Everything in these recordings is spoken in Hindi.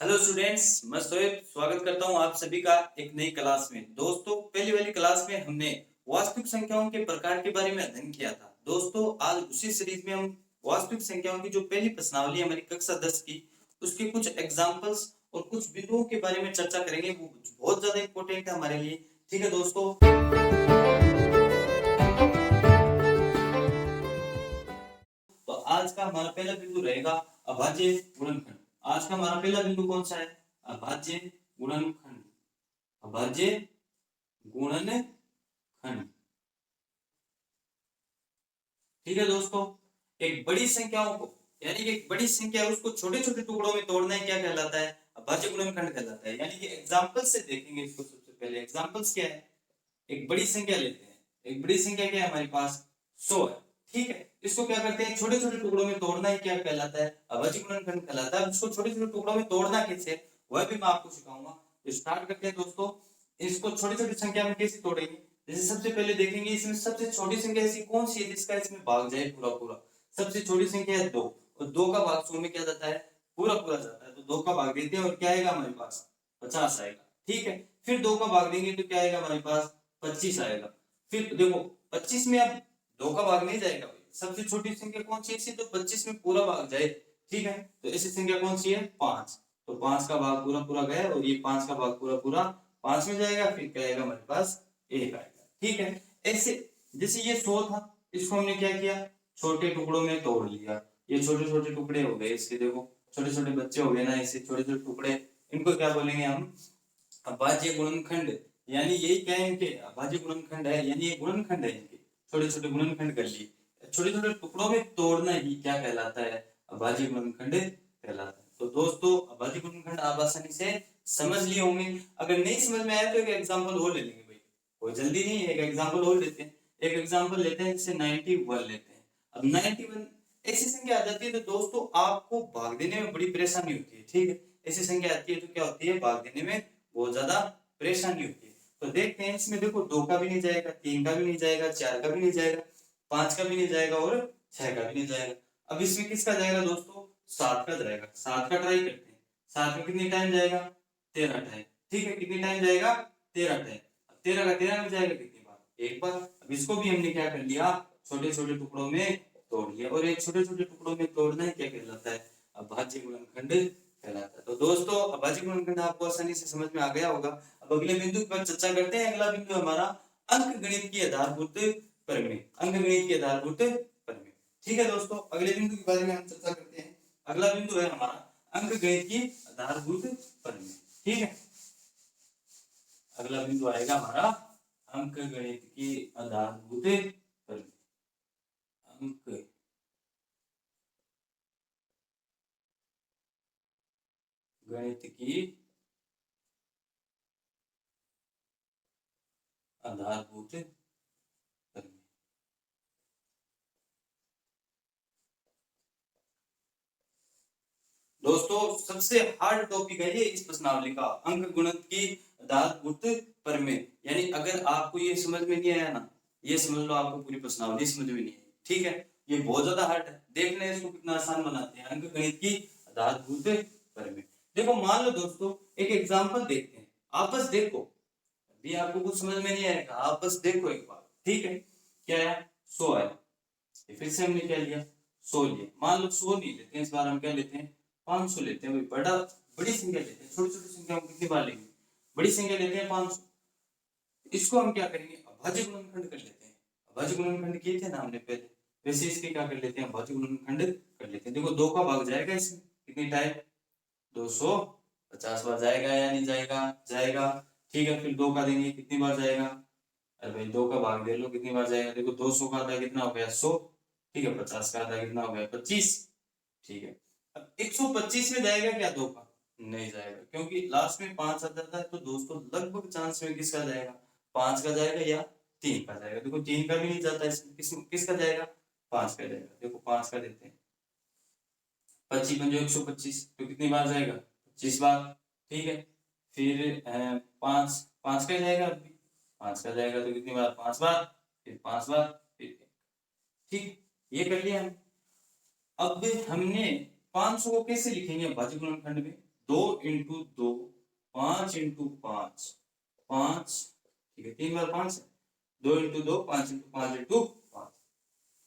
हेलो स्टूडेंट्स, मैं शोएब स्वागत करता हूं आप सभी का एक नई क्लास में। दोस्तों, पहली वाली क्लास में हमने वास्तविक संख्याओं के प्रकार के बारे में अध्ययन किया था। दोस्तों, आज उसी सीरीज में हम वास्तविक संख्याओं की जो पहली प्रश्नावली हमारी कक्षा 10 की, उसके कुछ एग्जांपल्स और कुछ बिंदुओं के बारे में चर्चा करेंगे। वो बहुत ज्यादा इंपॉर्टेंट है हमारे लिए। ठीक है दोस्तों, तो आज का हमारा पहला बिंदु रहेगा अभाज्य गुणनखंड। आज का हमारा पहला बिंदु कौन सा है? अभाज्य गुणनखंड। अभाज्य गुणनखंड। ठीक है दोस्तों, एक बड़ी संख्याओं को यानी कि एक बड़ी संख्या है उसको छोटे छोटे टुकड़ों में तोड़ना ही क्या कहलाता है? अभाज्य गुणनखंड कहलाता है। यानी कि एग्जांपल से देखेंगे इसको। सबसे पहले एग्जांपल्स क्या है? एक बड़ी संख्या लेते हैं। एक बड़ी संख्या क्या है हमारे पास? 100 है। ठीक है, इसको क्या करते हैं? छोटे छोटे टुकड़ों में तोड़ना ही क्या कहलाता है? अभाज्य गुणनखंड कहलाता है। इसको छोटे छोटे टुकड़ों में तोड़ना कैसे, वह भी मैं आपको सिखाऊंगा। तो स्टार्ट करते हैं दोस्तों। इसको छोटी छोटी संख्या में कैसे तोड़ेंगे? जैसे सबसे पहले देखेंगे, इसमें सबसे छोटी संख्या ऐसी कौन सी है जिसका इसमें भाग जाए पूरा पूरा? सबसे छोटी संख्या है 2, और 2 का भाग 100 में क्या जाता है? पूरा पूरा जाता है। तो 2 का भाग देते हैं और क्या आएगा हमारे पास? 50 आएगा। ठीक है, फिर 2 का भाग देंगे तो क्या आएगा हमारे पास? 25 आएगा। फिर देखो 25 में अब 2 का भाग नहीं जाएगा भाई। सबसे छोटी संख्या कौन सी है तो 25 में पूरा भाग जाए। ठीक है, तो ऐसी संख्या कौन सी है? 5। तो 5 का भाग पूरा पूरा गया और ये 5 का भाग पूरा पूरा 5 में जाएगा। फिर क्या आएगा हमारे पास? 1 आएगा। ठीक है, ऐसे जैसे ये 100 था, इसको हमने क्या किया? छोटे टुकड़ों में तोड़ लिया। ये छोटे छोटे टुकड़े हो गए इसके। देखो छोटे छोटे बच्चे हो गए ना, ऐसे छोटे छोटे टुकड़े। इनको क्या बोलेंगे हम? अभाज्य गुणनखंड। यानी यही क्या है इनके? अभाज्य गुणनखंड है, यानी ये गुणनखंड है इनके। छोटे छोटे गुणनखंड कर लिए। छोटे छोटे टुकड़ों में तोड़ना ही क्या कहलाता है? अभाज्य गुणनखंड कहलाता है। तो दोस्तों, अभाज्य गुणनखंड आप आसानी से समझ लिए होंगे। अगर नहीं समझ में आया तो एक एग्जांपल और ले लेंगे भाई, कोई जल्दी नहीं है। एक एग्जांपल और लेते हैं। एक एग्जांपल लेते हैं, जैसे 91 लेते हैं। अब 91 ऐसी संख्या आ जाती है तो दोस्तों आपको भाग देने में बड़ी परेशानी होती है। ठीक है, ऐसी संख्या आती है तो क्या होती है? भाग देने में बहुत ज्यादा परेशानी होती है। तो देखते हैं, इसमें देखो 2 का भी नहीं जाएगा, 3 का भी नहीं जाएगा, 4 का भी नहीं जाएगा, 5 का भी नहीं जाएगा और 6 का भी नहीं जाएगा। अब इसमें किसका जाएगा दोस्तों? 7 का जाएगा। 7 का ट्राई करते हैं। 7 में कितनी टाइम जाएगा? 13 टाइम। ठीक है, कितनी टाइम जाएगा? 13 टाइम। 13 का 13 में जाएगा कितनी बार? एक बार। अब इसको भी हमने क्या कर लिया? छोटे छोटे टुकड़ों में तोड़ लिया। और एक छोटे छोटे टुकड़ों में तोड़ना है क्या कहलाता है? अभाज्य गुणनखंड कहलाता है। तो दोस्तों, अभाज्य गुणनखंड आपको आसानी से समझ में आ गया होगा। अब अगले बिंदु पर चर्चा करते हैं। अगला बिंदु हमारा अंक गणित की आधारभूत प्रमेय। अंक गणित की आधारभूत प्रमेय। ठीक है दोस्तों, अगले बिंदु के बारे में हम चर्चा करते हैं। अगला बिंदु है हमारा अंक गणित की आधारभूत प्रमेय। ठीक है, अगला बिंदु आएगा हमारा अंक गणित की आधारभूत प्रमेय। अंक गणित की आधारभूत प्रमेय। दोस्तों, सबसे हार्ड टॉपिक है ये इस प्रश्नावली का, अंक गुणित की आधारभूत प्रमेय। यानी अगर आपको ये समझ में नहीं आया ना, ये समझ लो आपको पूरी प्रश्नावली समझ में नहीं आई। ठीक है, ये बहुत ज्यादा हार्ड है। देखना है इसको कितना आसान बनाते हैं। अंक गणित की आधारभूत प्रमेय। देखो मान लो दोस्तों, एक एग्जांपल देखते हैं। आप बस देखो, अभी आपको कुछ समझ में नहीं आएगा, आप बस देखो एक बार। ठीक है, क्या है? 100 है। फिर से हमने क्या लिया? 100 लिया। मान लो 100 नहीं लेते हैं, इस बार हम क्या लेते हैं? 500 लेते हैं। बड़ा बड़ी संख्या लेते हैं। छोटी छोटी संख्या कितनी बार लेंगे? बड़ी संख्या लेते हैं 500। इसको हम क्या करेंगे? अभाज्य गुणनखंड कर लेते हैं। अभाज्य गुणनखंड किए थे ना हमने पहले, वैसे इसके क्या कर लेते हैं? अभाज्य गुणनखंड कर लेते हैं। देखो 2 का भाग जाएगा इसमें कितनी टाइम? 250 बार जाएगा या नहीं जाएगा? जाएगा। ठीक है, फिर 2 का देंगे कितनी बार जाएगा? अरे भाई 2 का भाग दे लो कितनी बार जाएगा? देखो 200 का आधा कितना हो गया? 100। ठीक है, 50 का आधा कितना हो गया? 25। ठीक है, अब 125 में जाएगा क्या 2 का? नहीं जाएगा, क्योंकि लास्ट में 5 आ जाता है। तो दोस्तों लगभग चांस में किसका जाएगा? 5 का जाएगा या 3 का जाएगा? देखो 3 का भी नहीं जाता इसमें। किसका जाएगा? 5 का जाएगा। देखो 5 का देते हैं। 25 पंजे 125, तो कितनी बार जाएगा? 25 बार। ठीक है, फिर 5 5 का जाएगा। अभी 5 का जाएगा तो कितनी बार? 5 बार। फिर 5 बार, फिर 1। ठीक, ये कर लिया हम। अब हमने 500 को कैसे लिखेंगे अभाज्य गुणनखंड में? 2 × 2 5 × 5 5, ठीक है 3 बार 5 है, 2 × 2 5 × 5 × 5।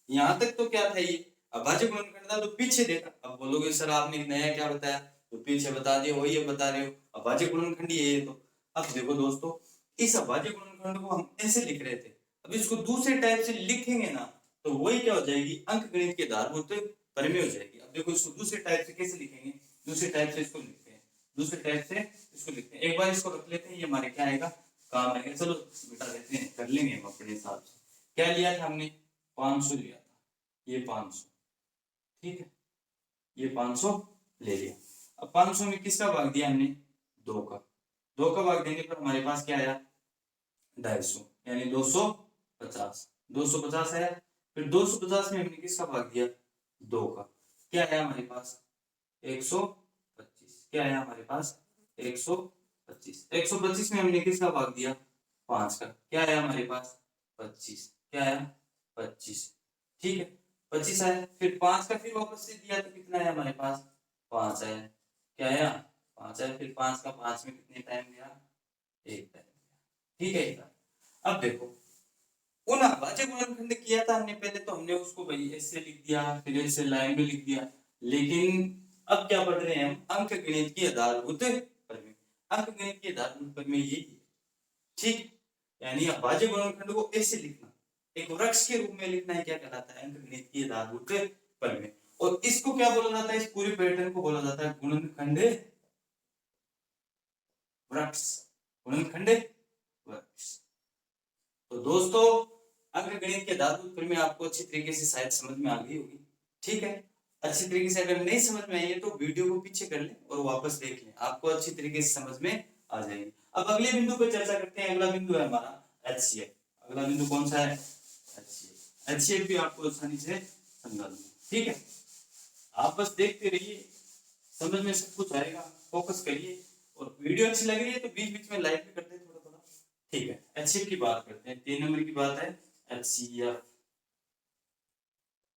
यहाँ तक तो क्या था ये अभाज्य गुणनखंड था, तो पीछे देखा। अब बोलोगे सर आपने नया क्या बताया, तो पीछे बता दिया वही अब बता रहे हो, अभाज्य गुणनखंड ये है। तो अब देखो दोस्तों, इस अभाज्य गुणनखंड को हम ऐसे लिख रहे थे, अब इसको दूसरे टाइप से लिखेंगे ना तो वही क्या हो जाएगी, अंकगणित के आधारभूत प्रमेय हो जाएगी। अब देखो इसको दूसरे टाइप से कैसे लिखेंगे, दूसरे टाइप से इसको लिखते हैं, दूसरे टाइप से इसको लिखते हैं। एक बार इसको रख लेते हैं, ये हमारे क्या आएगा, काम आएगा। चलो बेटा देते हैं, कर लेंगे हम अपने हिसाब से। क्या लिया था हमने, 500 लिया था, ये 500, ठीक है, ये 500 ले लिया। अब 500 में किसका भाग दिया हमने, 2 का। 2 का भाग देने पर हमारे पास क्या आया, 250, यानी 250, 250 आया। फिर 250 में हमने किसका भाग दिया, 2 का। क्या आया हमारे पास, 125। क्या आया हमारे पास, 125। 125 में हमने किसका भाग दिया, 5 का। क्या आया हमारे पास, 25। क्या आया, 25, ठीक है 25 आया। फिर 5 का फिर वापस से दिया तो कितना आया हमारे पास, 5 आया। क्या आया, 5 आया। फिर 5 का 5 में कितने टाइम गया, 1 टाइम गया, ठीक है। अब देखो उन अभाज्य गुणनखंड किया था हमने पहले, तो हमने उसको भाई ऐसे लिख दिया, फिर ऐसे लाइन में लिख दिया। लेकिन अब क्या पढ़ रहे हैं हम, अंकगणित की आधारभूत प्रमेय। अंकगणित की आधारभूत प्रमेय यही है, ठीक। यानी अभाज्य गुणनखंड को ऐसे लिखना, एक वृक्ष के रूप में लिखना है, क्या कहलाता है, अंकगणित की आधारभूत प्रमेय। और इसको क्या बोला जाता है, इस पूरे पैटर्न को बोला जाता है गुणनखंड वृक्ष, गुणनखंड वृक्ष। तो दोस्तों अंकगणित के आधारभूत प्रमेय आपको अच्छी तरीके से शायद समझ में आ गई होगी, ठीक है। अच्छी तरीके से अगर नहीं समझ में आई है तो वीडियो को पीछे कर लें और वापस देख लें, आपको अच्छी तरीके से समझ में आ जाएगी। अब अगले बिंदु पर चर्चा करते हैं। अगला बिंदु है हमारा एचसीएफ। अगला बिंदु कौन सा है, एचसीएफ। एचसीएफ भी आपको आसानी से समझा दूंगा, ठीक है। आप बस देखते रहिए, समझ में सब कुछ आएगा, फोकस करिए। और वीडियो अच्छी लग रही है तो बीच बीच में लाइक भी करते हैं थोड़ा थोड़ा, ठीक है। एचसीएफ की बात करते हैं, 3 नंबर की बात है एचसीएफ,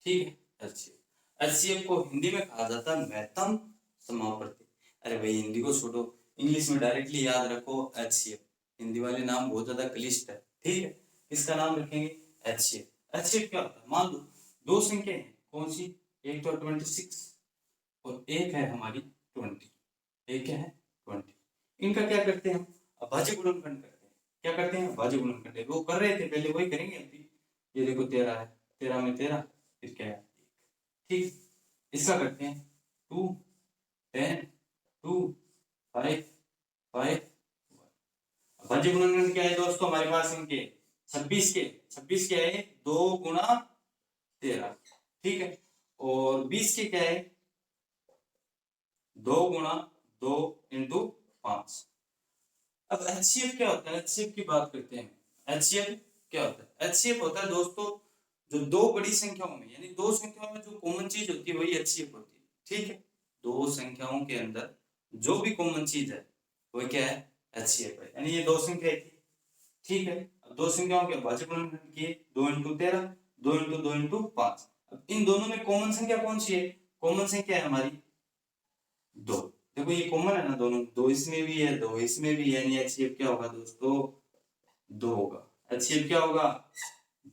ठीक है। एचसीएफ, एचसीएफ को हिंदी में कहा जाता है महत्तम समावर्ती। अरे भाई हिंदी को छोड़ो, इंग्लिश में डायरेक्टली याद रखो एचसीएफ। हिंदी वाले नाम बहुत ज्यादा क्लिष्ट है, ठीक है। इसका नाम रखेंगे एचसीएफ। एचसीएफ क्या होता है, मान लो दो संख्या है, कौन सी, एक तो 26 और एक है हमारी 20, एक क्या है 20। इनका क्या करते हैं हम, अभाज्य गुणनखंड करते हैं। क्या करते हैं, अभाज्य गुणनखंड। वो कर रहे थे पहले, वही करेंगे अभी। ये देखो 13 है, 13 में 13, फिर क्या है, ठीक। इसका करते हैं 2 10 2 5 5। अभाज्य गुणनखंड क्या है दोस्तों हमारे पास, इनके 26 के 26 क्या है, 2 × 13, ठीक है। और 20 के क्या है, 2 × 2 × 5। अब एचसीएफ क्या होता है, एचसीएफ की बात करते हैं। एचसीएफ क्या होता है, एचसीएफ होता है दोस्तों जो दो बड़ी संख्याओं में, यानी दो संख्याओं में जो कॉमन चीज होती है वही एचसीएफ होती है, ठीक है। दो संख्याओं के अंदर जो भी कॉमन चीज है वो क्या है, एचसीएफ है। यानी ये दो संख्या थी, ठीक है। अब दो संख्याओं के अभाज्य गुणनखंड किए, 2 × 13, 2 × 2 × 5। अब इन दोनों में कॉमन संख्या कौन सी है, कॉमन संख्या है हमारी 2। देखो ये कॉमन है ना दोनों, 2 इसमें भी है 2 इसमें भी है, यानी एचसीएफ क्या होगा दोस्तों, 2 होगा। एचसीएफ क्या होगा,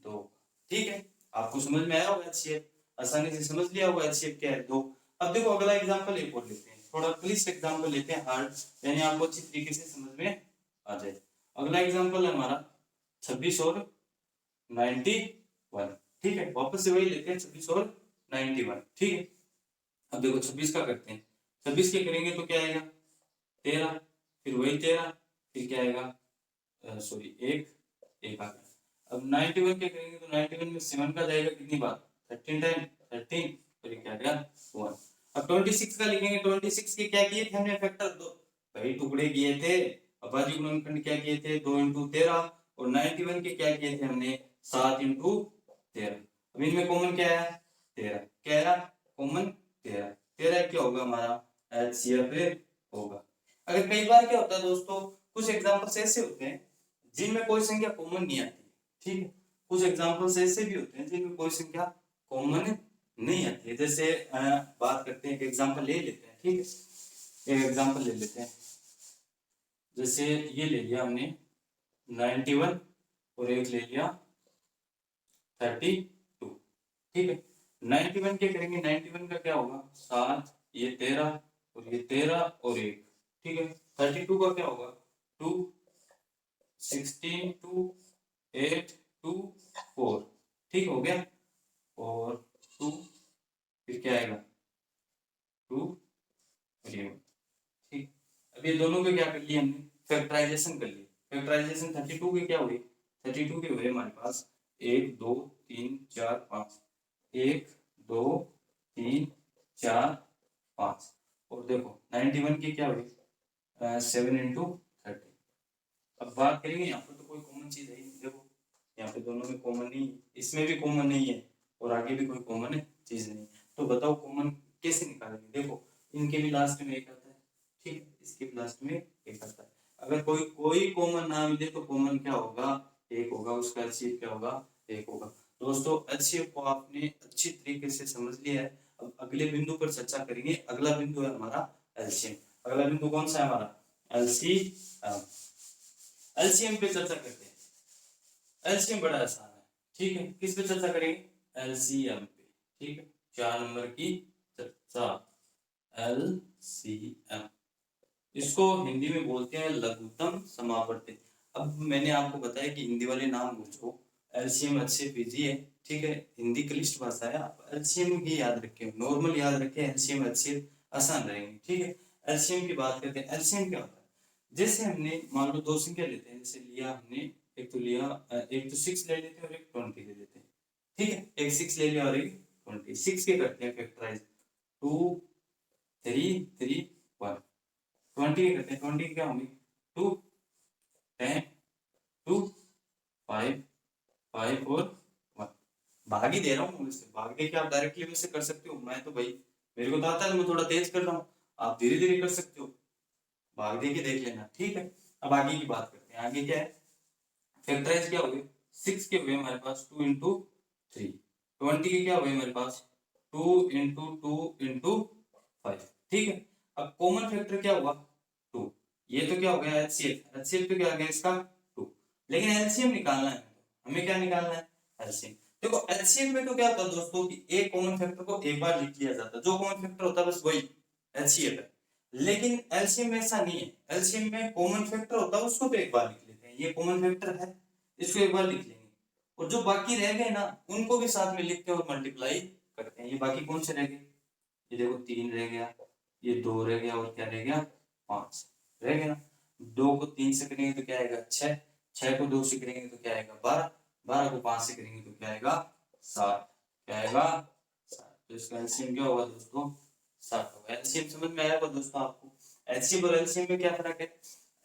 2, ठीक है। आपको समझ में आया होगा, एचसीएफ आसानी से समझ लिया होगा एचसीएफ क्या है, 2। अब देखो अगला एग्जांपल एक और लेते हैं, थोड़ा क्लिष्ट एग्जांपल लेते हैं, हार्ड, यानी आपको अच्छी तरीके से समझ में आ जाए। अगला एग्जांपल है हमारा 26 और 91, ठीक है। वापस से वही लेते हैं 26 और 91, ठीक है। अब देखो 26 का करते हैं, 26 के करेंगे तो क्या आएगा 13, फिर वही 13, फिर क्या आएगा सॉरी एक आ गया। अब 91 के करेंगे तो 91 में 7 का जाएगा कितनी बार, 13 टाइम 13, फिर क्या गया 1। अब 26 का लिखेंगे, 26 के क्या किए थे हमने फैक्टर, दो भाई टुकड़े किए थे। अभाज्य गुणनखंड क्या किए थे, 2 × 13। और 91 के क्या किए थे हमने, 7 × 13। अब इनमें कॉमन क्या है, 13, क्या है कॉमन 13, 13 क्या होगा हमारा एचसीएफ होगा। अगर कई बार क्या होता है दोस्तों, कुछ एग्जांपल्स ऐसे होते हैं जिनमें कोई संख्या कॉमन नहीं आती, ठीक है। कुछ एग्जांपल्स ऐसे भी होते हैं जिनमें कोई संख्या कॉमन नहीं आती है। जैसे बात करते हैं, एक एग्जांपल ले लेते हैं, ठीक है। एक एग्जांपल ले लेते हैं, जैसे ये ले लिया हमने 91 और एक ले लिया 32, ठीक है। 91 क्या करेंगे, 91 का क्या होगा 7, ये 13 और ये 13 और एक, ठीक है। 32 का क्या होगा 2, 16, 2, 8, 2, 4, ठीक हो गया। और 2 फिर क्या आएगा 2 और ये, ठीक। अब ये दोनों के क्या कर लिए हमने, फैक्टराइजेशन कर लिए। फैक्टराइजेशन 32 के क्या हुए, 32 के हुए हमारे पास 1 2 3 4 5, 1 2 3 4 5, और देखो 91 के क्या हुए 7 × 30। अब बात करेंगे, यहाँ पर तो कोई कॉमन चीज है ही नहीं, देखो यहाँ पे दोनों में कॉमन नहीं है, इसमें भी कॉमन नहीं है और आगे भी कोई कॉमन चीज नहीं। तो बताओ कॉमन कैसे निकालेंगे, देखो इनके भी लास्ट में एक आता है, ठीक, इसके भी लास्ट में एक आता है। अगर कोई कॉमन ना मिले तो कॉमन क्या होगा, एक होगा, उसका एलसीएम क्या होगा, एक होगा। दोस्तों एलसीएम को आपने अच्छी तरीके से समझ लिया है। अब अगले बिंदु पर चर्चा करेंगे। अगला बिंदु है हमारा एलसीएम। अगला बिंदु कौन सा है हमारा, एलसीएम। एलसीएम पे चर्चा करते हैं। एलसीएम बड़ा आसान है, ठीक है। किस पे चर्चा करेंगे, एलसीएम पे, ठीक है। 4 नंबर की चर्चा, एलसीएम। इसको हिंदी में बोलते हैं लघुत्तम समावर्ती। अब मैंने आपको बताया कि हिंदी वाले नाम पूछो, एलसीएम एचसीएफ इजी है, ठीक है। हिंदी क्लिष्ट भाषा है, आप एलसीएम ही याद रखें, नॉर्मल याद रखें, एलसीएम एचसीएफ आसान रहेंगे, ठीक है। एलसीएम की बात करते हैं। एलसीएम क्या होता है, जैसे हमने मान लो दो संख्या लेते हैं, जैसे लिया हमने एक तो 6 ले लेते हैं और एक 20 ले लेते हैं, ठीक है। एक 6 ले लिया और एक 20। 6 के करते हैं फैक्टराइज, 2 3 3 1। 20 के करते हैं, 20 क्या होंगे 2 10 2 5 5 और 1। भाग ही दे रहा हूँ, इससे भाग दे के आप डायरेक्टली वैसे कर सकते हो, मैं तो भाई मेरे को तो आता है, मैं थोड़ा तेज कर रहा हूँ, आप धीरे धीरे कर सकते हो, भाग दे के देख लेना, ठीक है। अब आगे की बात करते हैं। आगे क्या है, फैक्टराइज क्या हो गए, 6 के हुए हमारे पास 2 × 3। 20 के क्या हुए हमारे पास 2 × 2 × 5, ठीक है। अब कॉमन फैक्टर क्या हुआ 2, ये तो क्या हो गया एचसीएफ। एचसीएफ तो क्या आ गया इसका 2, लेकिन एलसीएम निकालना है, हमें क्या निकालना है एलसीएम। देखो एलसीएम में तो क्या होता है दोस्तों कि एक कॉमन फैक्टर को एक बार लिख लिया जाता है, जो कॉमन फैक्टर होता है बस वही एलसीएम है। लेकिन एलसीएम में ऐसा नहीं है, एलसीएम में कॉमन फैक्टर होता है उसको तो एक बार लिख लेते हैं, ये कॉमन फैक्टर है इसको एक बार लिख लेंगे, और जो बाकी रह गए ना उनको भी साथ में लिखते हैं और मल्टीप्लाई करते हैं। ये बाकी कौन से रह गए, ये देखो 3 रह गया, ये 2 रह गया, और क्या रह गया 5 रह गया ना। 2 को 3 से करेंगे तो क्या आएगा 6, 6 को 2 से करेंगे तो क्या आएगा 12, 12 को 5 से करेंगे तो क्या आएगा 7, क्या आएगा 7। तो इसका एलसीएम क्या होगा दोस्तों 7 होगा। एलसीएम समझ में आया होगा दोस्तों आपको। एचसीएफ और एलसीएम में क्या फर्क है,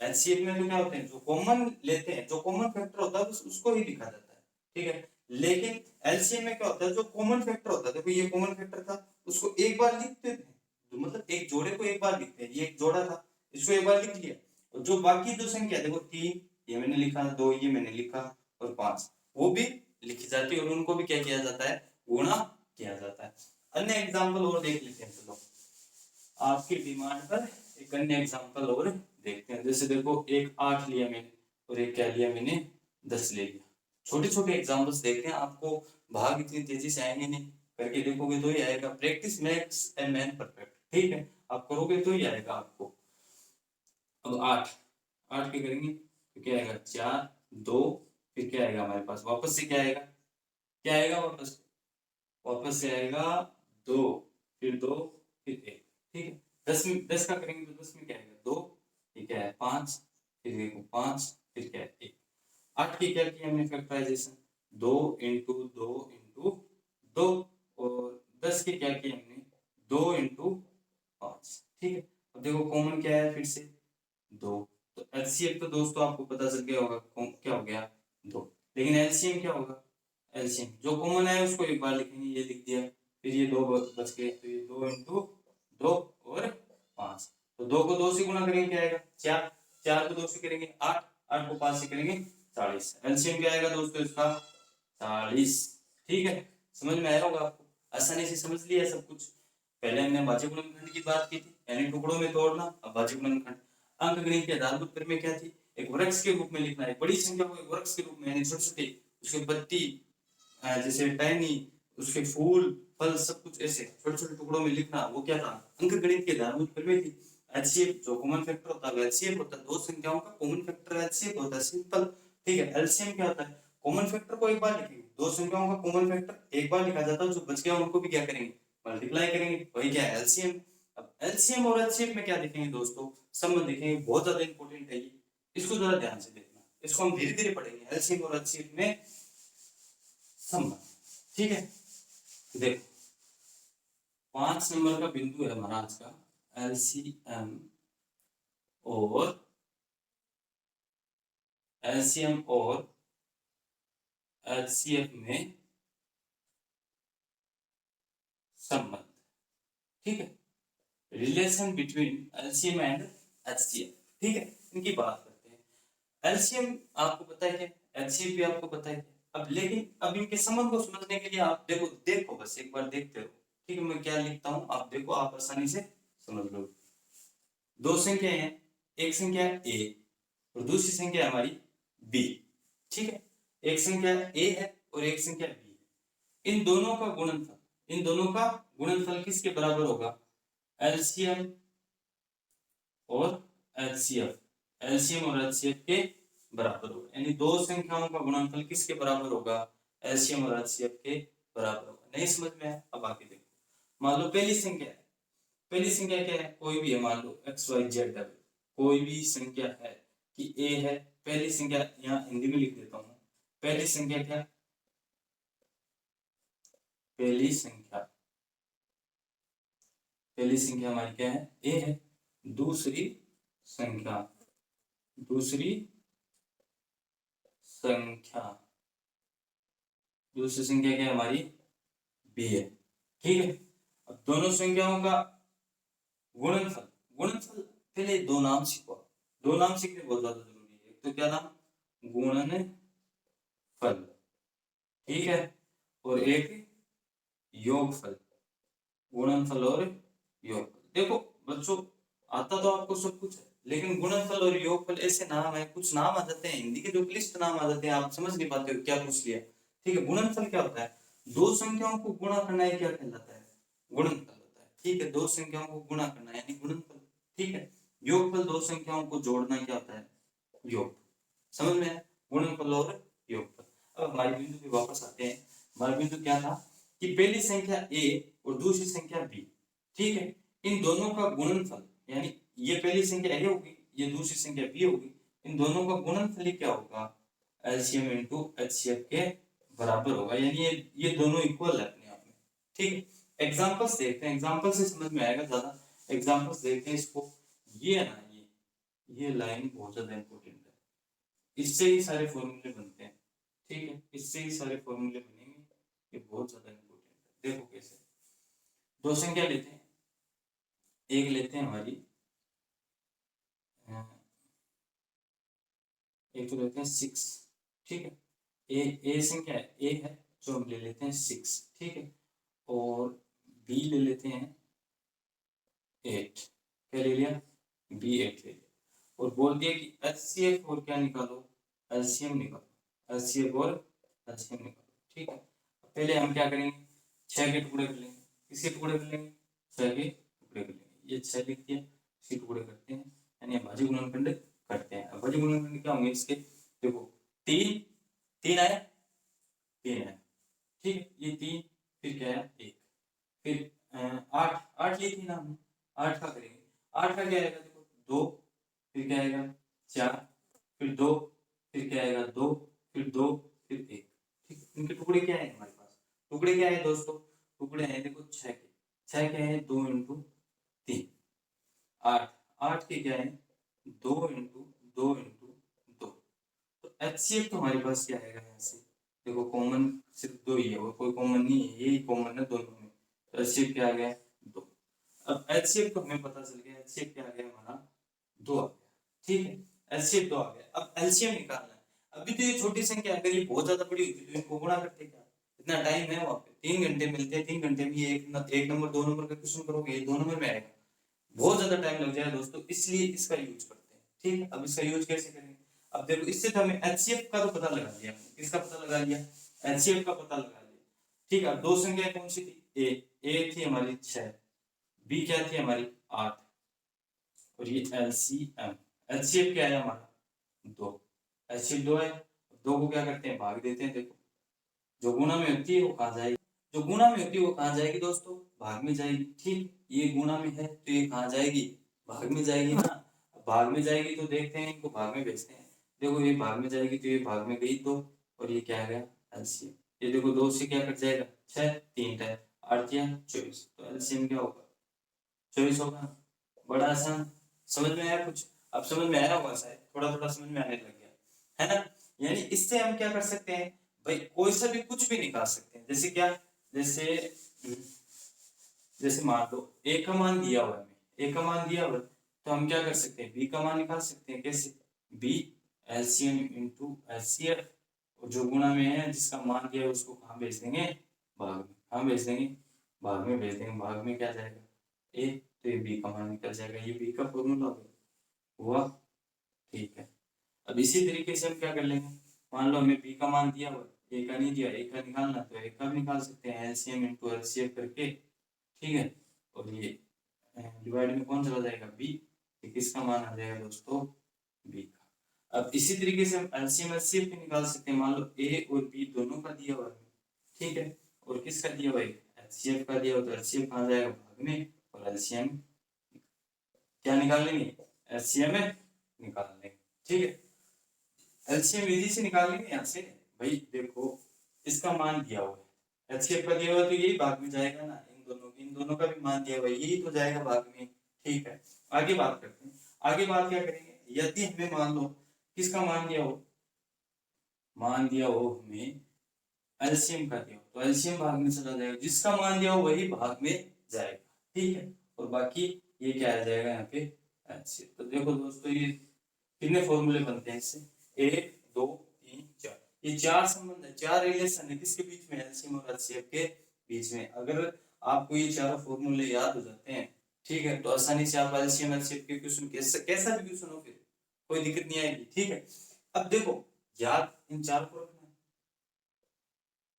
एचसीएफ में तो क्या होते हैं जो कॉमन लेते हैं, जो कॉमन फैक्टर होता है उसको ही लिखा जाता है, ठीक है। लेकिन एलसीएम में क्या होता है, जो कॉमन फैक्टर होता है, देखो ये कॉमन फैक्टर था उसको एक बार लिखते थे, मतलब एक जोड़े को एक बार लिखते हैं, ये एक जोड़ा था इसको एक बार लिख लिया, और जो बाकी जो संख्या देखो 3 ये मैंने लिखा, 2 ये मैंने लिखा, और 5 वो भी लिखी जाती है, और उनको भी क्या किया जाता है गुणा किया जाता है। अन्य एग्जाम्पल और देख लेते हैं, चलो आपकी डिमांड पर एक अन्य एग्जाम्पल और देखते हैं। जैसे देखो एक 8 लिया मैंने और एक क्या लिया मैंने 10 ले लिया। छोटे छोटे एग्जाम्पल्स देखते हैं, आपको भाग इतनी तेजी से आएंगे नहीं, करके देखोगे तो ही आएगा। Practice makes a man perfect, ठीक है, आप करोगे तो ही आएगा आपको। अब 8 के करेंगे तो क्या आएगा 4 2, फिर क्या आएगा हमारे पास वापस से क्या आएगा, क्या आएगा वापस से आएगा 2, फिर 2, फिर 1, ठीक है। 10 का करेंगे तो 10 में क्या आएगा 2, ये क्या है 5, फिर देखो 5, फिर क्या है 1। 8 की क्या किया हमने फैक्टराइजेशन 2 × 2 × 2, और 10 की क्या किया हमने 2 × 5, ठीक है। अब देखो कॉमन क्या है फिर से 2, तो एलसीएम तो दोस्तों आपको पता चल गया होगा क्या हो गया 2, लेकिन एलसीएम क्या होगा, एलसीएम जो कॉमन है उसको एक बार लिखेंगे, ये लिख दिया, फिर ये 2 बच गए, तो ये 2 × 2 और 5, तो 2 को 2 से गुणा करेंगे क्या आएगा 4, 4 को 2 से करेंगे 8, 8 को 5 से करेंगे 40। एलसीएम क्या आएगा दोस्तों इसका 40, ठीक है। समझ में आया होगा आपको, आसानी से समझ लिया सब कुछ। पहले हमने भाज्य गुणनखंड की बात की थी, यानी टुकड़ों में तोड़ना, अभाज्य गुणनखंड। अंकगणित की आधारभूत प्रमेय क्या थी? एक वृक्ष के रूप में लिखना है, बड़ी संख्या को एक वृक्ष के रूप में, यानी छोटे छोटे उसके पत्ती जैसे टहनी, उसके फूल फल सब कुछ ऐसे छोटे छोटे टुकड़ों में लिखना, वो क्या था? अंकगणित के आधारभूत प्रमेय थी। एचसीएफ जो कॉमन फैक्टर होता है एचसीएफ होता है, दो संख्याओं का कॉमन फैक्टर एचसीएफ होता है, सिंपल। ठीक है, एलसीएम क्या होता है? कॉमन फैक्टर को एक बार लिखेंगे, दो संख्याओं का कॉमन फैक्टर एक बार लिखा जाता है, जो बच गया उनको भी क्या करेंगे? मल्टीप्लाई करेंगे, वही क्या है? एलसीएम। अब एलसीएम और एचसीएफ में क्या देखेंगे दोस्तों? संबंध देखेंगे, बहुत ज्यादा इंपॉर्टेंट है ये, इसको जरा ध्यान से देखना, इसको हम धीरे धीरे पढ़ेंगे। एलसीएम और एचसीएफ में संबंध, ठीक है। देखो 5 नंबर का बिंदु है हमारा आज का, एलसीएम और एचसीएफ में संबंध, ठीक है, relation between LCM and HCF, ठीक है, इनकी बात करते हैं। एलसीएम आपको पता है क्या, एचसीएफ भी आपको पता है क्या, अब लेकिन अब इनके संबंध को समझने के लिए आप देखो बस एक बार देखते रहो, ठीक है। मैं क्या लिखता हूं आप देखो, आप आसानी से समझ लो। दो संख्या है, एक संख्या ए और दूसरी संख्या हमारी बी, ठीक है। एक संख्या ए है और एक संख्या बी है। इन दोनों का गुणनफल किसके बराबर होगा? एलसीएम और एचसीएफ, एलसीएम और एचसीएफ के बराबर होगा, यानी दो संख्याओं का गुणनफल किसके बराबर होगा? एलसीएम और एचसीएफ के बराबर होगा। नहीं समझ में आया? अब आगे देखो, मान लो पहली संख्या है, पहली संख्या क्या है? कोई भी है, मान लो एक्स वाई जेड है, कोई भी संख्या है कि ए है, पहली संख्या यहाँ हिंदी में लिख देता हूँ, पहली संख्या क्या? पहली संख्या हमारी क्या है? ए है। दूसरी संख्या दूसरी संख्या क्या है हमारी? बी है, ठीक है। अब दोनों संख्याओं का गुणनफल पहले दो नाम सीखो, दो नाम सीखने बहुत ज्यादा जरूरी है। एक तो क्या नाम? गुणनफल, ठीक है, और एक योगफल, गुणनफल और योगफल। देखो बच्चों, आता तो आपको सब कुछ है, लेकिन गुणनफल और योगफल ऐसे नाम है, कुछ नाम आ जाते हैं हिंदी के जो क्लिष्ट नाम आ जाते हैं, आप समझ नहीं पाते हो क्या पूछ लिया, ठीक है। गुणनफल क्या होता है? दो संख्याओं को गुणा करना है, क्या कहलाता है? गुणनफल होता है, ठीक है। दो संख्याओं को गुणा करना यानी गुणनफल, ठीक है। योगफल दो संख्याओं को जोड़ना क्या होता है? योग। समझ में आया? गुणनफल और योगफल। अब हमारे बिंदु पे वापस आते हैं। हमारा बिंदु क्या था कि पहली संख्या ए और दूसरी संख्या बी, ठीक है, इन दोनों का गुणनफल, यानी ये पहली संख्या ए होगी, ये दूसरी संख्या बी होगी, इन दोनों का गुणनफल ही क्या होगा? एलसीएम इनटू एचसीएफ के बराबर होगा, यानी ये दोनों इक्वल है अपने आप में, ठीक है। एग्जांपल्स देखते हैं, एग्जांपल से समझ में आएगा ज्यादा। एग्जांपल्स देखते हैं इसको, ये है ना, ये लाइन बहुत ज्यादा इंपॉर्टेंट है, इससे ही सारे फॉर्मूले बनते हैं, ठीक है, इससे ही सारे फॉर्मूले बनेंगे, ये बहुत ज्यादा इंपॉर्टेंट है। देखो कैसे, दो संख्या लेते हैं, एक लेते हैं हमारी एक तो लेते हैं 6, ठीक है। ए संख्या ए है जो हम ले लेते हैं 6, ठीक है, और बी ले लेते हैं 8, क्या ले लिया? बी 8 ले लिया, और बोल दिया कि एचसीएफ और क्या निकालो? एलसीएम निकालो, एचसीएफ और एलसीएम निकालो, ठीक है। पहले हम क्या करेंगे? 6 के टुकड़े कर लेंगे, किसके टुकड़े कर लेंगे? 6 के टुकड़े कर लेंगे, ये 6 लिख दिया, इसके टुकड़े करते हैं, यानी अभाज्य गुणनखंड करते हैं। अभाज्य गुणनखंड क्या होंगे इसके? देखो 3 आया, 3 आया, ठीक है, ये 3, फिर क्या आया? 1, फिर 8 ली थी ना हमने, 8 का करेंगे, 8 का क्या आएगा? देखो 2, फिर क्या आएगा? 4, फिर 2, फिर क्या आएगा? 2, फिर 2, फिर 1, ठीक। इनके टुकड़े क्या है हमारे पास? टुकड़े क्या है दोस्तों? टुकड़े हैं देखो 6 के, 6 क्या है? 2 इंटू 3, 8, 8 के क्या है? 2 इंटू 2 इंटू 2। तो एचसीएफ तो हमारे पास क्या आएगा यहाँ से? देखो कॉमन सिर्फ 2 ही है, और कोई कॉमन नहीं है, यही कॉमन है दोनों में, तो एचसीएफ क्या आ गया? 2। अब एचसीएफ तो हमें पता चल गया, एचसीएफ क्या आ गया हमारा? 2 आ गया, ठीक है, एचसीएफ 2 आ गया। अब एलसीएम निकालना है। अभी तो ये छोटी संख्या, अगर ये बहुत ज्यादा बड़ी होती तो इनको गुणा करते क्या? इतना टाइम है वहां पे, 3 घंटे मिलते हैं, 3 घंटे में ये एक नंबर 2 नंबर का क्वेश्चन करोगे, ये 2 नंबर में आएगा। बहुत ज्यादा टाइम लग जाएगा दोस्तों, इसलिए इसका यूज करते हैं। ठीक है, अब इसका यूज कैसे करेंगे? अब देखो, इससे तो हमें एचसीएफ का तो पता लगा लिया, किसका पता लगा लिया? एचसीएफ का पता लगा लिया। ठीक है, अब दो संख्याएं कौन सी थी? ए थी हमारी 6, बी क्या थी हमारी 8, और ये एलसीएम, एलसीएम क्या है हमारा 2, एलसीएम 2 है। 2 को क्या करते हैं? भाग देते हैं। देखो, जो गुणा में होती है वो कहाँ जाएगी? जो गुणा में होती है वो कहाँ जाएगी दोस्तों? भाग में जाएगी। ठीक, ये गुणा में है तो ये कहाँ जाएगी? भाग में जाएगी ना। भाग में जाएगी तो देखते हैं, इनको भाग में भेजते हैं। देखो, ये भाग में जाएगी तो ये भाग में गई 2, और ये क्या आ गया? एलसीएम। ये देखो, 2 से क्या कट जाएगा? 6, 3 है 8 या 24, तो एलसीएम क्या होगा? 24 होगा। बड़ा आसान, समझ में आया कुछ? अब समझ में आया होगा शायद, थोड़ा थोड़ा समझ में आने लग गया है ना। यानी इससे हम क्या कर सकते हैं भाई? कोई सा भी कुछ भी निकाल सकते हैं। जैसे क्या? जैसे जैसे मान लो ए का मान दिया हुआ है, ए का मान दिया हुआ है, तो हम क्या कर सकते हैं? बी का मान निकाल सकते हैं। कैसे? बी एलसीएम इंटू एचसीएफ, और जो गुणा में है जिसका मान दिया है उसको कहाँ भेज देंगे? भाग में। कहाँ भेज देंगे? भाग में भेज देंगे। भाग में क्या जाएगा? ए, तो ये बी का मान निकल जाएगा। ये बी का फॉर्मूला हुआ। ठीक है, अब इसी तरीके से हम क्या कर लेंगे? मान लो हमें बी का मान दिया हुआ, ए का नहीं दिया, ए का निकालना, तो ए का भी निकाल सकते हैं एलसीएम इंटू एचसीएफ करके। ठीक है, और ये डिवाइड में कौन चला जाएगा? बी, किसका मान आ जाएगा दोस्तों? बी का। अब इसी तरीके से हम एलसीएम एचसीएफ भी निकाल सकते हैं। मान लो ए और बी दोनों का दिया हुआ है, ठीक है, और किसका दिया हुआ है? एचसीएफ का दिया हुआ, तो एचसीएफ कहाँ जाएगा? भाग में, और एलसीएम क्या निकाल लेंगे? एलसीएम में निकाल लेंगे। ठीक है, एलसीएम इजी से निकाल लेंगे यहाँ से। भाई देखो, इसका मान दिया हुआ है, एचसीएफ का दिया हुआ, तो यही भाग में जाएगा ना। इन दोनों का भी मान दिया हुआ है, यही तो जाएगा भाग में। ठीक है, आगे बात करते हैं। आगे बात क्या करेंगे? यदि हमें मान लो किसका मान दिया हो? मान दिया हो हमें एलसीएम का दिया हो, तो एलसीएम भाग में चला जाएगा, जिसका मान दिया हो वही भाग में जाएगा। ठीक है, और बाकी ये क्या आ जाएगा यहाँ पे? एलसीएम। तो देखो दोस्तों, ये कितने फॉर्मूले बनते हैं इससे? 1 2 3 4, ये 4 संबंध है, 4 रिलेशन है किसके बीच में? एलसीएम और एचसीएफ के बीच में। अगर आपको ये चारों फॉर्मूले याद हो जाते हैं, ठीक है, तो आसानी से आप एलसीएम एचसीएफ के क्वेश्चन कैसा भी क्वेश्चन हो, फिर कोई दिक्कत नहीं आएगी। ठीक है, अब देखो, याद इन चार को रखना है।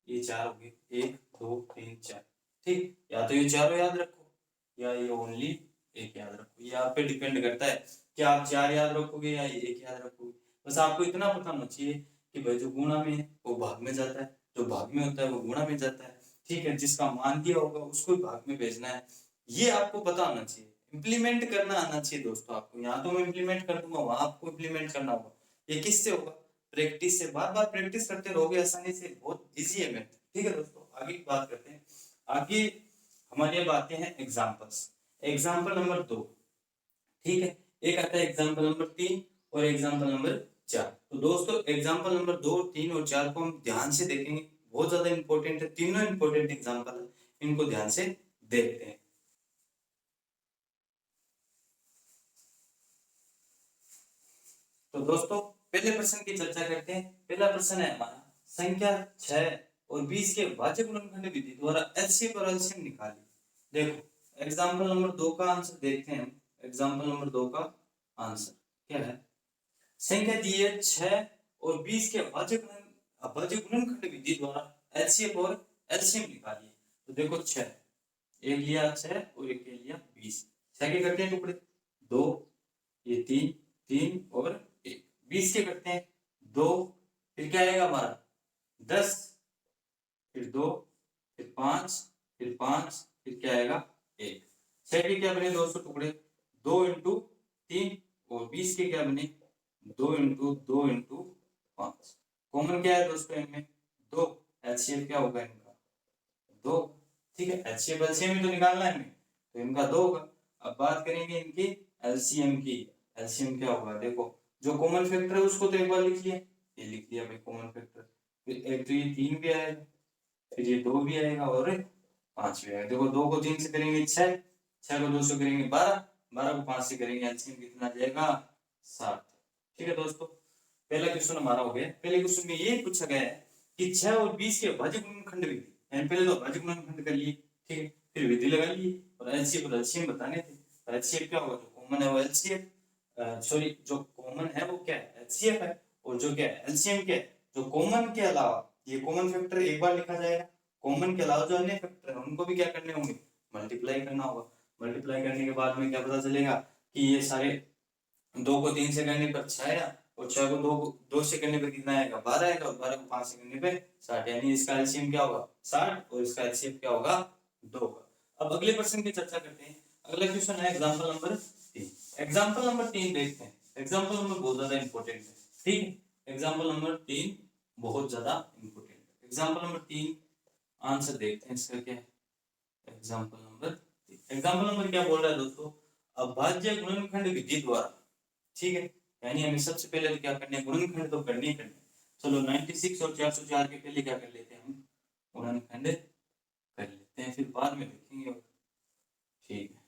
ये 4 हो गए, 1 2 3 4। ठीक, या तो ये चारों याद रखो, या ये ओनली एक याद रखो। ये आप पे डिपेंड करता है कि आप 4 याद रखोगे या एक याद रखोगे। बस आपको इतना पता होना चाहिए कि भाई जो गुणा में है वो भाग में जाता है, जो भाग में होता है वो गुणा में जाता है। ठीक है, जिसका मान दिया होगा उसको भाग में भेजना है, ये आपको पता होना चाहिए। इंप्लीमेंट करना आना चाहिए दोस्तों आपको। यहाँ तो मैं इंप्लीमेंट कर दूंगा, वहां आपको इंप्लीमेंट करना होगा। ये किससे होगा? प्रैक्टिस से। बार बार प्रैक्टिस करते रहोगे, आसानी से, बहुत इजी है मैथ। ठीक है दोस्तों, आगे की बात करते हैं। आगे हमारे अब आते हैं एग्जाम्पल्स। एग्जाम्पल नंबर 2, ठीक है, एक आता है एग्जाम्पल नंबर 3 और एग्जाम्पल नंबर 4। तो दोस्तों एग्जाम्पल नंबर 2 3 और 4 को हम ध्यान से देखेंगे, बहुत ज्यादा इंपॉर्टेंट है, तीनों इंपॉर्टेंट एग्जाम्पल है, इनको ध्यान से देखते हैं। तो दोस्तों पहले प्रश्न की चर्चा करते हैं। पहला प्रश्न है हमारा, संख्या 6 और 20 के भाज्य गुणनखंड विधि द्वारा एलसीएम और एलसीएम निकालिए। देखो एग्जाम्पल नंबर 2 का आंसर देखते हैं हम। एग्जाम्पल नंबर 2 का आंसर क्या है? संख्या दी है 6 और 20 के भाज्य गुणनखंड विधि द्वारा एलसीएम और एलसीएम निकालिए। तो देखो 6, एक लिया 6 और एक लिया 20, 6 के करते हैं टुकड़े 2, ये 3 3 और 1, 20 के करते हैं 2, फिर क्या आएगा हमारा 10, फिर 2, फिर 5, फिर 5, फिर क्या आएगा 1। 6 के क्या बने 200 टुकड़े, 2 इंटू 3, और 20 के क्या बने 2 इंटू 2 इंटू 5। कॉमन क्या है दोस्तों इनमें? 2। एलसीएम क्या होगा इनका? 2। ठीक है, एचसीएफ एलसीएम ही तो निकालना है हमें, तो इनका 2 होगा। अब बात करेंगे इनकी एलसीएम की। एलसीएम क्या होगा? देखो जो कॉमन फैक्टर है उसको तो एक बार लिख लिया, ये लिख लिया भाई कॉमन फैक्टर। फिर एक तो ये 3 भी आएगा, फिर ये 2 भी आएगा, और 5 भी आएगा। देखो 2 को 3 से करेंगे 6, 6 को 2 से करेंगे 12, 12 को 5 से करेंगे एलसीएम कितना आ जाएगा? 7। ठीक है दोस्तों, पहला क्वेश्चन हमारा हो गया। पहले क्वेश्चन में ये पूछा गया है कि 6 और 20 के भाज्य गुणनखंड विधि, पहले तो भाज्य गुणनखंड कर लिए, ठीक है, फिर विधि लगा ली और एलसीएम और एलसीएम बताने थे। तो एचसीएफ क्या होगा, जो कॉमन है वो एलसीएफ, सॉरी जो कॉमन है वो क्या है एचसीएफ है, और जो क्या है एलसीएम क्या है, जो कॉमन के अलावा, ये कॉमन फैक्टर एक बार लिखा जाएगा, कॉमन के अलावा जो अन्य फैक्टर है उनको भी क्या करने होंगे, मल्टीप्लाई करना होगा। मल्टीप्लाई करने के बाद में क्या पता चलेगा कि ये सारे 2 को 3 से करने पर 6 आया, और 6 को 2 से करने पर कितना आएगा 12 आएगा, और 12 को 5 से करने पे 60, यानी इसका एलसीएम क्या होगा 60 और इसका एचसीएफ क्या होगा 2 का। अब अगले प्रश्न की चर्चा करते हैं। अगला क्वेश्चन है एग्जांपल नंबर 3। एग्जांपल नंबर 3 देखते हैं। एग्जांपल नंबर बहुत ज्यादा इंपॉर्टेंट है, ठीक है। एग्जांपल नंबर 3 बहुत ज्यादा इंपॉर्टेंट है। एग्जांपल नंबर 3 आंसर देखते हैं इसका क्या है। एग्जांपल नंबर 3, एग्जांपल नंबर क्या बोल रहा है दोस्तों, अभाज्य गुणनखंड विधि द्वारा, ठीक है, यानी हमें सबसे पहले तो क्या करना है, गुणनखंड तो करनी ही करनी है। चलो 96 और 404 के पहले क्या कर लेते हैं हम, गुणनखंड कर लेते हैं, फिर बाद में देखेंगे, ठीक है।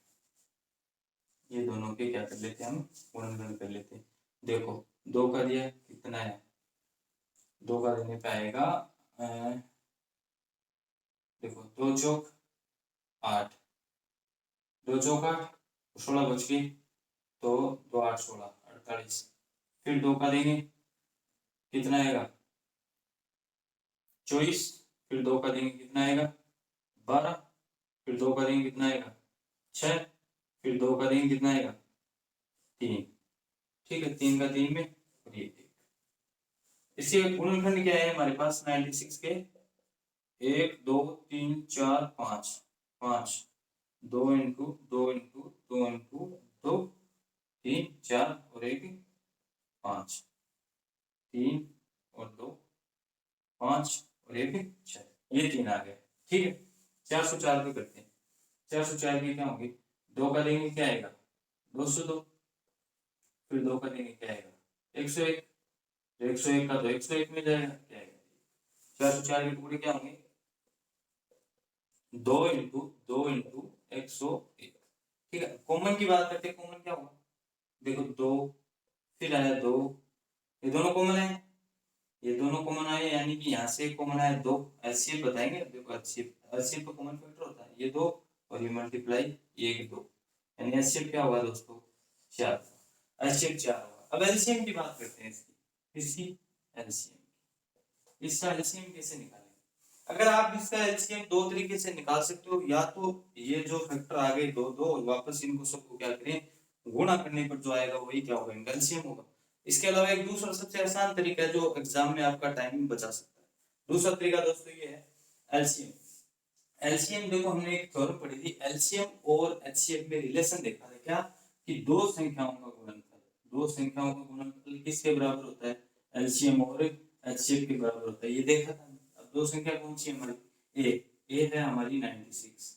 ये दोनों के क्या कर लेते हैं हम, गुणनखंड कर लेते हैं। देखो 2 का दिया कितना है, 2 का देने पे आएगा देखो 2 चौक 8, 2 चौक 8, 16 बच गई, तो 2 8 16 48, फिर 2 का देंगे कितना आएगा 24, फिर 2 का देंगे कितना आएगा 12, फिर 2 का देंगे कितना आएगा 6, फिर 2 का देंगे कितना आएगा 3, ठीक है, 3 का 3 में, और ये 1। इसके गुणनखंड क्या है हमारे पास 96 के 1 2 3 4 5, 5 2 इंटू 2 इंटू 2 इंटू 2 3 4 और 1 5, 3 और 2 5 और 1 6, ये 3 आ गए, ठीक है। 404 पे करते हैं। 404 के क्या होंगे, 2 का देंगे क्या आएगा 202, फिर 2 का देंगे क्या आएगा 101, 101 का तो 101 में जाएगा, क्या आएगा 404 के टुकड़े क्या होंगे 2 इंटू 2 इंटू 101, ठीक है। कॉमन की बात करते हैं, कॉमन क्या होगा, देखो 2 फिर आया 2, ये दोनों कॉमन है, ये दोनों कॉमन आए, यानी कि यहाँ से कॉमन आया 2, एलसीएम बताएंगे। देखो एलसीएम तो कॉमन फैक्टर होता है, ये 2 और ये मल्टीप्लाई 1 2, यानी एलसीएम क्या होगा दोस्तों 4, एलसीएम 4 होगा। अब एलसीएम की बात करते हैं इसकी एलसीएम, इसका एलसीएम कैसे निकालेंगे। अगर आप इसका एलसीएम 2 तरीके से निकाल सकते हो, या तो ये जो फैक्टर आ गए 2 2 वापस इनको सबको क्या करें गुणा करने पर जो आएगा वही क्या होगा इनका एलसीएम होगा। इसके अलावा एक दूसरा सबसे आसान तरीका है जो एग्जाम में आपका टाइमिंग बचा सकता है। दूसरा तरीका दोस्तों ये है एलसीएम। एलसीएम देखो हमने एक थ्योरम पढ़ी थी, एलसीएम और एचसीएफ में रिलेशन देखा था क्या, कि दो संख्याओं का गुणनफल, दो संख्याओं का गुणनफल किसके बराबर होता है, एलसीएम और एचसीएफ के बराबर होता है, ये देखा था। अब दो संख्या कौन सी है हमारी, ए है हमारी 96,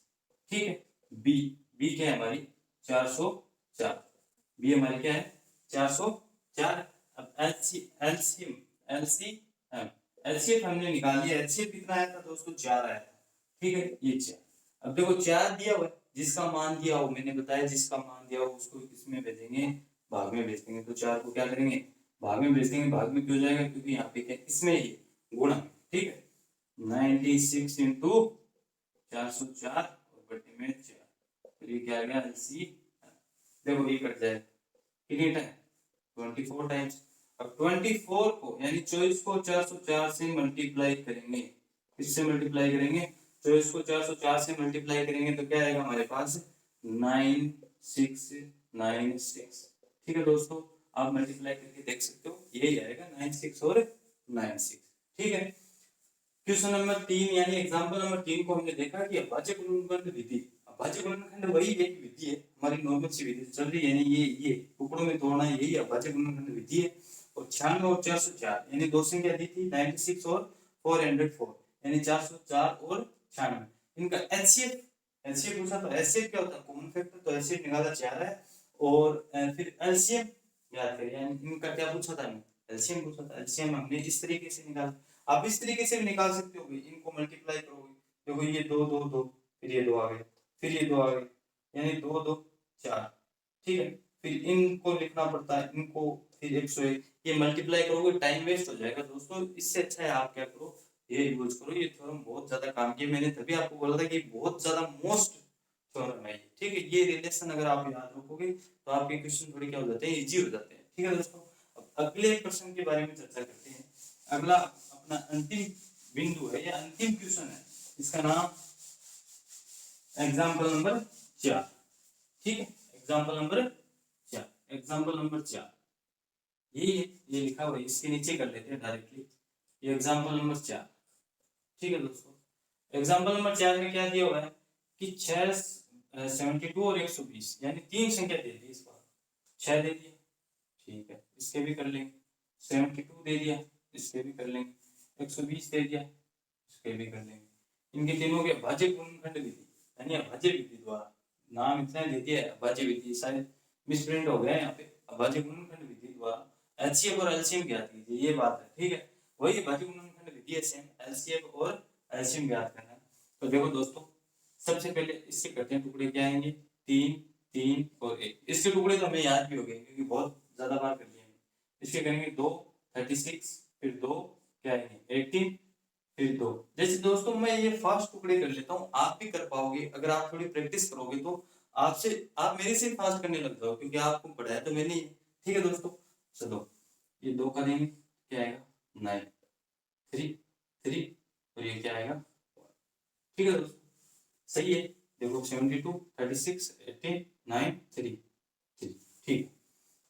ठीक है, बी क्या है हमारी 404, बी हमारी क्या है 404। अब एलसीएम हमने निकाल लिया, एचसीएफ कितना आया था दोस्तों 4 आया था, ठीक है, ये 4। अब देखो 4 दिया हुआ है, जिसका मान दिया हो मैंने बताया, जिसका मान दिया हो उसको किसमें भेजेंगे, भाग में भेज देंगे। तो 4 को क्या करेंगे भाग में भेज देंगे, भाग में क्यों जाएगा क्योंकि यहाँ पे क्या इसमें ही गुणा, ठीक है, 96 इंटू 404 और बटे में 4, तो ये क्या आ गया एलसी, देखो ये कट जाए कितनी टाइम 24 टाइम्स। अब 24 को यानी 24 को 404 से मल्टीप्लाई करेंगे, किससे मल्टीप्लाई करेंगे 24 को 404 से मल्टीप्लाई करेंगे तो क्या आएगा हमारे पास 9696, ठीक है दोस्तों, आप मल्टीप्लाई करके देख सकते हो, यही आएगा 96 और 96, ठीक है। क्वेश्चन नंबर 3 यानी एग्जांपल नंबर 3 को हमने देखा कि अभाज्य गुणनखंड विधि, अभाज्य गुणनखंड वही एक विधि है हमारी नॉर्मल सी विधि चल रही है, यानी ये टुकड़ों में तोड़ना यही अभाज्य गुणनखंड विधि है। और 96 और 404 यानी दो संख्या दी थी 96 और 404, यानी 404 और 96, इनका एचसीएफ पूछा, तो एचसीएफ क्या होता है कॉमन फैक्टर, तो एचसीएफ निकाला 4 है, और फिर एलसीएम याद करिए, यानी इनका क्या पूछा था एलसीएम पूछा था, एलसीएम हमने इस तरीके से निकाला, आप इस तरीके से भी निकाल सकते हो, इनको मल्टीप्लाई करोगे, देखो ये 2 2 2, फिर ये 2 आ गए, फिर ये 2 आ गए, यानी 2 2 4, ठीक है, फिर इनको लिखना पड़ता है, इनको फिर 101, ये मल्टीप्लाई करोगे टाइम वेस्ट हो जाएगा दोस्तों, इससे अच्छा है आप क्या करो ये यूज करो, ये थ्योरम बहुत ज्यादा काम किया, मैंने तभी आपको बोला था कि बहुत ज्यादा मोस्ट थ्योरम है ये, ठीक है। ये रिलेशन अगर आप याद रखोगे तो आपके क्वेश्चन थोड़े क्या हो जाते हैं, इजी हो जाते हैं, ठीक है दोस्तों। अब अगले प्रश्न के बारे में चर्चा करते हैं। अगला अपना अंतिम बिंदु है या अंतिम क्वेश्चन है, इसका नाम एग्जाम्पल नंबर 4, ठीक है। एग्जाम्पल नंबर 4, एग्जाम्पल नंबर 4 ये लिखा हुआ है, इसके नीचे कर लेते हैं डायरेक्टली। ये एग्जाम्पल नंबर 4, ठीक है दोस्तों। एग्जाम्पल नंबर 4 में क्या दिया हुआ है कि 6 72 और 120 यानी 3 संख्या दे दी, इस बार 6 दे दिया, ठीक है, इसके भी कर लेंगे। 72 दे दिया, इसके भी कर लेंगे। 120 दे दिया, इसके भी कर लेंगे। इनके तीनों के अभाज्य गुणनखंड विधि यानी अभाज्य विधि द्वारा, नाम इतना दे दिया है अभाज्य विधि, शायद मिसप्रिंट हो गया यहाँ पे। अभाज्य गुणनखंड विधि द्वारा एचसीएफ और एलसीएम ज्ञात कीजिए, ये बात है, ठीक है। वही अभाज्य गुणनखंड विधि है सेम, एलसीएफ और एलसीएम ज्ञात करना है। तो देखो दोस्तों, सबसे पहले इसके करते हैं टुकड़े, क्या आएंगे 3 3 और 1। इसके टुकड़े तो हमें याद भी हो गए क्योंकि बहुत ज्यादा बार कर लिए हैं। इसके करेंगे 2 36, फिर 2 क्या आएंगे 18, फिर 2। जैसे दोस्तों मैं ये फास्ट टुकड़े कर लेता हूँ, आप भी कर पाओगे अगर आप थोड़ी प्रैक्टिस करोगे तो। आप मेरे से फास्ट करने लग जाओ क्योंकि आपको पढ़ाया तो मैंने ही, ठीक है दोस्तों। चलो ये 2 करेंगे, क्या आएगा 9, 3 3 और ये क्या आएगा, ठीक है दोस्तों, सही है। देखो 72 36 18 9 3 3, ठीक।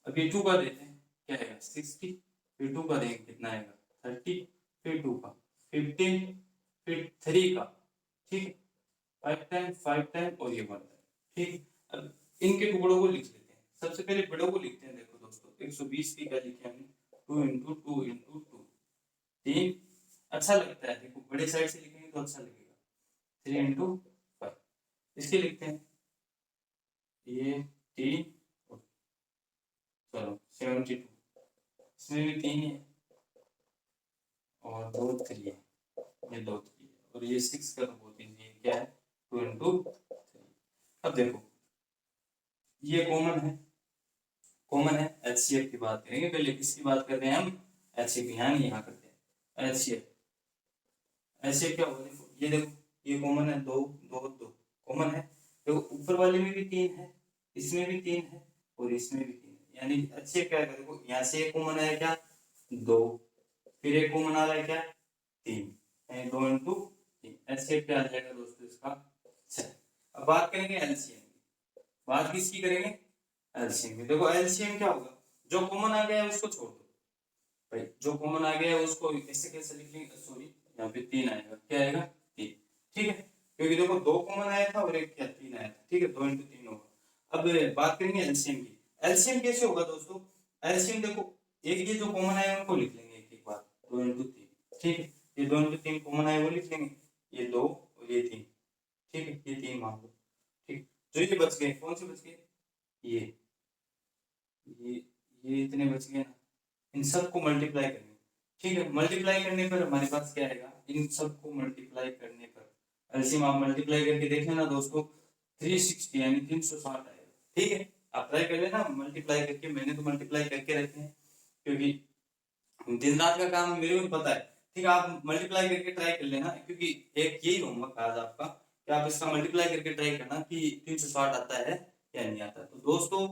अब ये 2 का देते हैं, क्या आएगा 60, फिर 2 का देंगे कितना आएगा 30, फिर 2 का 15, फिर 3 का, ठीक, 5 टाइम और ये 1 टाइम, ठीक। अब इनके टुकड़ों को लिख लेते हैं। सबसे पहले बड़ों को लिखते हैं। देखो दोस्तों 120 की क्या लिखे हमने 2 इंटू 2 इंटू 2, 3 अच्छा लगता है, देखो बड़े साइड से लिखेंगे तो अच्छा लगेगा। 3 इंटू 5, इसके लिखते हैं ये 3, चलो 72, इसमें भी 3 है और 2 3 है, ये 2 3 है और ये 6 का 2 3 है, क्या है 2 इंटू 3। अब देखो ये कॉमन है एचसीएफ की बात करेंगे पहले, किसकी बात कर रहे हैं हम, एचसीएफ, यहाँ करते हैं एचसीएफ। एचसीएफ क्या होगा, देखो ये कॉमन है, 2 2 2 कॉमन है। देखो ऊपर वाले में भी 3 है, इसमें भी 3 है और इसमें भी 3 है, यानी एचसीएफ क्या है, देखो यहाँ से एक कॉमन आया क्या 2, फिर एक कॉमन आ रहा है क्या 3, 2 इंटू 3, एचसीएफ क्या आ जाएगा दोस्तों इसका 6। अब बात करेंगे एलसीएम की, बात किसकी करेंगे एलसीएम में। देखो एलसीएम क्या होगा, जो कॉमन आ गया है उसको छोड़ दो भाई, जो कॉमन आ गया है उसको ऐसे कैसे लिख लेंगे, सॉरी यहाँ पे 3 आएगा, क्या आएगा 3, ठीक है, क्योंकि देखो 2 कॉमन आया था और एक क्या 3 आया था, ठीक है, 2 इंटू 3 होगा। अब बात करेंगे एलसीएम की। एलसीएम कैसे होगा दोस्तों, एलसीएम देखो एक ये जो कॉमन आया उनको लिख लेंगे एक एक बार, 2 इंटू 3, ठीक है, ये 2 इंटू 3 कॉमन आया वो लिख लेंगे, ये 2 और ये 3, ठीक है, ये 3 मान लो, ठीक। जो ये बच गए कौन से बच गए, ये ये इतने बच गए ना, इन सबको मल्टीप्लाई करेंगे, ठीक है। मल्टीप्लाई करने पर हमारे पास क्या आएगा, इन सबको मल्टीप्लाई करने पर एलसीएम आप मल्टीप्लाई करके देख लेना दोस्तों, 360 यानी 360 आएगा, ठीक है। आप ट्राई कर लेना मल्टीप्लाई करके, मैंने तो मल्टीप्लाई करके रखे हैं क्योंकि दिन रात का काम मेरे को पता है, ठीक है। आप मल्टीप्लाई करके ट्राई कर लेना क्योंकि एक यही होमवर्क आज आपका कि आप इसका मल्टीप्लाई करके ट्राई करना कि 360 आता है या नहीं आता। तो दोस्तों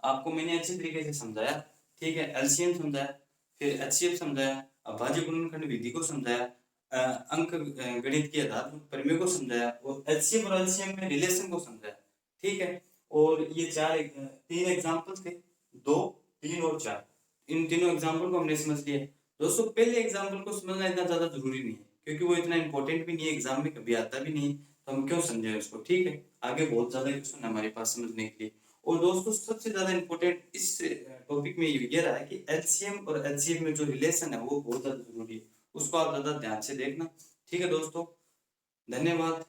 आपको मैंने अच्छी तरीके से समझाया, ठीक है, एलसीएम समझाया, फिर एचसीएफ समझाया, अभाज्य गुणनखंड विधि को समझाया, अंक गणित के आधार प्रमेय को समझाया और एचसीएफ और एलसीएम में रिलेशन को समझाया, ठीक है। और ये 3 एग्जांपल थे, 2 3 और 4, इन तीनों एग्जांपल को हमने समझ लिया। दोस्तों पहले एग्जांपल को समझना इतना ज्यादा जरूरी नहीं है क्योंकि वो इतना इंपॉर्टेंट भी नहीं है, एग्जाम में कभी आता भी नहीं, तो हम क्यों समझे उसको, ठीक है। आगे बहुत ज्यादा क्वेश्चन है हमारे पास समझने के लिए। और दोस्तों सबसे ज्यादा इंपॉर्टेंट इस टॉपिक में ये रहा है कि एलसीएम और एचसीएफ में जो रिलेशन है वो बहुत ज्यादा जरूरी है, उसको आप ज्यादा ध्यान से देखना, ठीक है दोस्तों। धन्यवाद।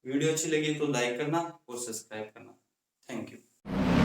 वीडियो अच्छी लगी तो लाइक करना और सब्सक्राइब करना। Thank you.